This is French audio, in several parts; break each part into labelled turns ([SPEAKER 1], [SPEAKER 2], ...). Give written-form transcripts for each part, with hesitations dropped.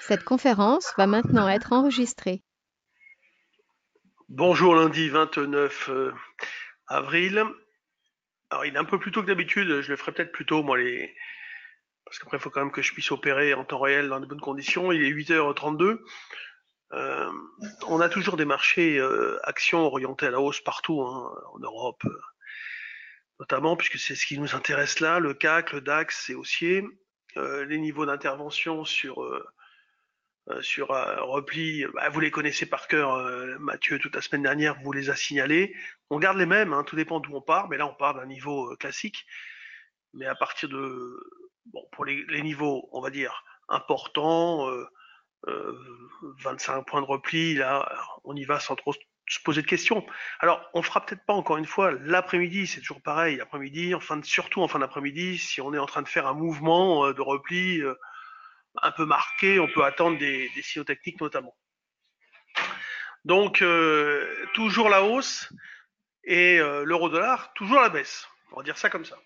[SPEAKER 1] Cette conférence va maintenant être enregistrée.
[SPEAKER 2] Bonjour, lundi 29 avril. Alors, il est un peu plus tôt que d'habitude, je le ferai peut-être plus tôt, moi, parce qu'après, il faut quand même que je puisse opérer en temps réel dans de bonnes conditions. Il est 8h32. Euh, on a toujours des marchés actions orientés à la hausse partout, hein, en Europe, notamment, puisque c'est ce qui nous intéresse là, le CAC, le DAX et haussier. Les niveaux d'intervention sur repli, bah, vous les connaissez par cœur, Mathieu, toute la semaine dernière, vous les a signalés. On garde les mêmes, hein, tout dépend d'où on part, mais là on part d'un niveau classique. Mais à partir de, bon, pour les niveaux, on va dire, importants, 25 points de repli, là, on y va sans trop se poser de questions. Alors, on fera peut-être pas encore une fois l'après-midi, c'est toujours pareil, l'après-midi, surtout en fin d'après-midi, si on est en train de faire un mouvement de repli un peu marqué, on peut attendre des signaux techniques notamment. Donc, toujours la hausse et l'euro-dollar, toujours la baisse. On va dire ça comme ça.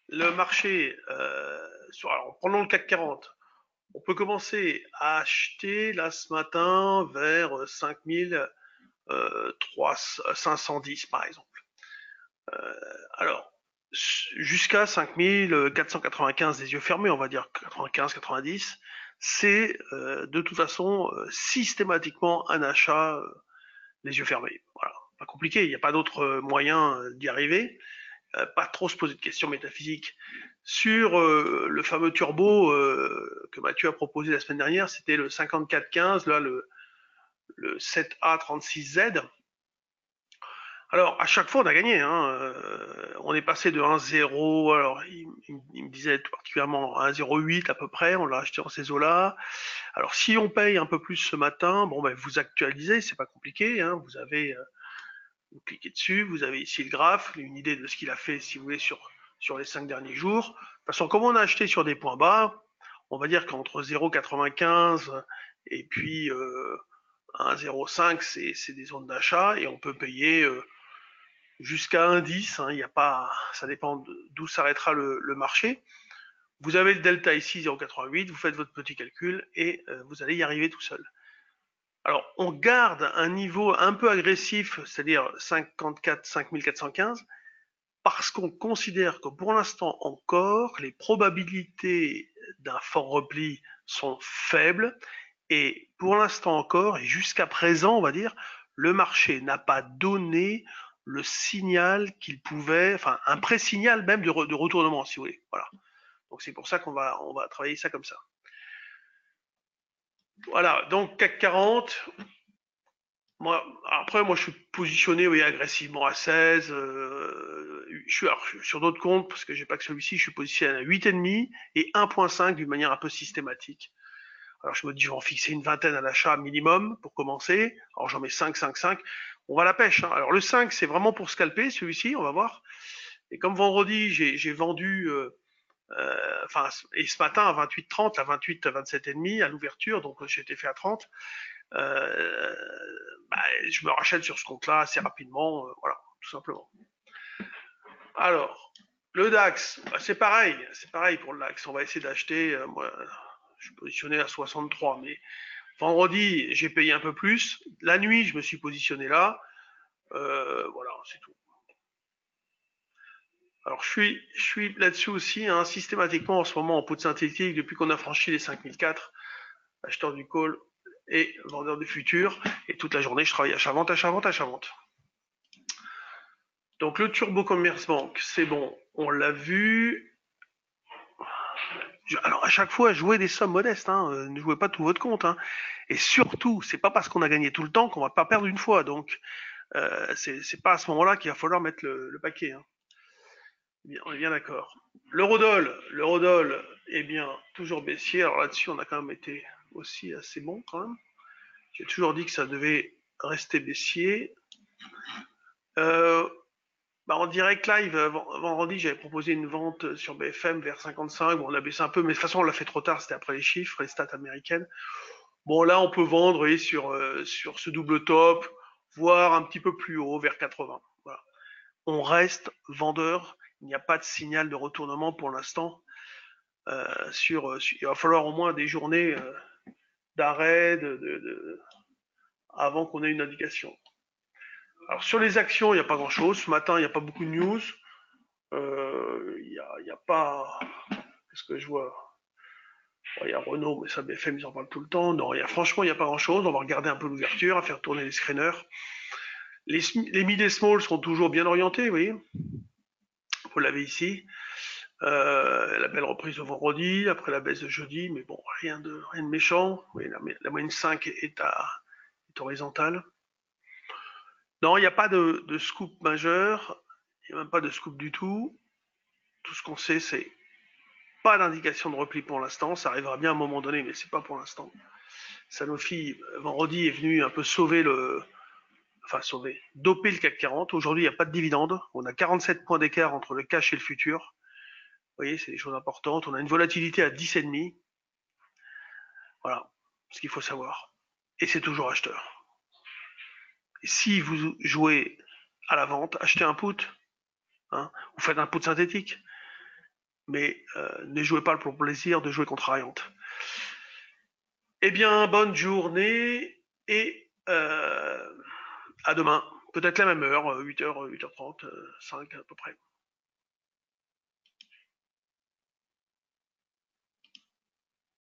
[SPEAKER 2] Le marché, alors, prenons le CAC 40. On peut commencer à acheter là ce matin vers 510 par exemple. Alors, jusqu'à 5495 des yeux fermés, on va dire 95-90, c'est de toute façon systématiquement un achat les yeux fermés. Voilà, pas compliqué, il n'y a pas d'autre moyen d'y arriver. Pas trop se poser de questions métaphysiques. Sur le fameux turbo que Mathieu a proposé la semaine dernière, c'était le 5415, là le 7A36Z. Alors, à chaque fois, on a gagné. Hein. On est passé de 1,0, alors il me disait tout particulièrement 1,08 à peu près, on l'a acheté en ces eaux-là. Alors, si on paye un peu plus ce matin, bon, ben, vous actualisez, c'est pas compliqué. Hein. Vous cliquez dessus, vous avez ici le graphe, une idée de ce qu'il a fait, si vous voulez, sur les 5 derniers jours. De toute façon, comme on a acheté sur des points bas, on va dire qu'entre 0,95 et puis 1,05, c'est des zones d'achat et on peut payer jusqu'à 1,10. Hein, y a pas, ça dépend d'où s'arrêtera le marché. Vous avez le delta ici, 0,88, vous faites votre petit calcul et vous allez y arriver tout seul. Alors, on garde un niveau un peu agressif, c'est-à-dire 54-5415, parce qu'on considère que pour l'instant encore, les probabilités d'un fort repli sont faibles, et pour l'instant encore, et jusqu'à présent, on va dire, le marché n'a pas donné le signal qu'il pouvait, enfin un pré-signal même de retournement, si vous voulez. Voilà. Donc c'est pour ça qu'on va travailler ça comme ça. Voilà, donc CAC 40, moi, je suis positionné oui, agressivement à 16. Je suis sur d'autres comptes, parce que j'ai pas que celui-ci, je suis positionné à 8,5 et 1,5 d'une manière un peu systématique. Alors je me dis, je vais en fixer une vingtaine à l'achat minimum pour commencer. Alors j'en mets 5, 5, 5. On va à la pêche. Hein. Alors le 5, c'est vraiment pour scalper, celui-ci, on va voir. Et comme vendredi, j'ai vendu, et ce matin à 28,30, à 28, à 27,5 à l'ouverture, donc j'ai été fait à 30. Euh, bah, je me rachète sur ce compte-là assez rapidement, voilà, tout simplement. Alors, le DAX, bah, c'est pareil pour le DAX. On va essayer d'acheter. Moi, je suis positionné à 63, mais vendredi, j'ai payé un peu plus. La nuit, je me suis positionné là. Voilà, c'est tout. Alors, je suis là-dessus aussi, hein, systématiquement en ce moment en poudre synthétique, depuis qu'on a franchi les 5004, acheteur du call et vendeur du futur. Et toute la journée, je travaille achat-vente, achat-vente, achat-vente. Donc le Turbo Commerce Bank, c'est bon, on l'a vu. Alors à chaque fois, jouez des sommes modestes, hein, ne jouez pas tout votre compte. Hein. Et surtout, c'est pas parce qu'on a gagné tout le temps qu'on va pas perdre une fois. Donc c'est pas à ce moment-là qu'il va falloir mettre le paquet. Hein. Bien, on est bien d'accord. L'eurodoll, eh bien, toujours baissier. Alors là-dessus, on a quand même été aussi assez bon quand même. J'ai toujours dit que ça devait rester baissier. Euh, Bah, en direct live, vendredi, j'avais proposé une vente sur BFM vers 55. Bon, on a baissé un peu, mais de toute façon, on l'a fait trop tard. C'était après les chiffres, les stats américaines. Bon, là, on peut vendre, vous voyez, sur ce double top, voire un petit peu plus haut, vers 80. Voilà. On reste vendeur. Il n'y a pas de signal de retournement pour l'instant. Il va falloir au moins des journées d'arrêt avant qu'on ait une indication. Alors sur les actions, il n'y a pas grand-chose. Ce matin, il n'y a pas beaucoup de news. Il y a pas... Qu'est-ce que je vois? Bon, il y a Renault, mais ça, BFM, ils en parlent tout le temps. Non, franchement, il n'y a pas grand-chose. On va regarder un peu l'ouverture, à faire tourner les screeners. Les mid et small seront toujours bien orientés, vous voyez. Vous l'avez ici. La belle reprise de vendredi, après la baisse de jeudi, mais bon, rien de méchant. Oui, la moyenne 5 est horizontale. Non, il n'y a pas de scoop majeur, il n'y a même pas de scoop du tout. Tout ce qu'on sait, c'est pas d'indication de repli pour l'instant. Ça arrivera bien à un moment donné, mais c'est pas pour l'instant. Sanofi, vendredi, est venu un peu doper le CAC 40. Aujourd'hui, il n'y a pas de dividende. On a 47 points d'écart entre le cash et le futur. Vous voyez, c'est des choses importantes. On a une volatilité à 10,5. Voilà, ce qu'il faut savoir. Et c'est toujours acheteur. Et si vous jouez à la vente, achetez un put. Hein, vous faites un put synthétique. Mais ne jouez pas pour le plaisir de jouer contrariante. Eh bien, bonne journée et à demain. Peut-être la même heure, 8h, 8h30, 5 à peu près.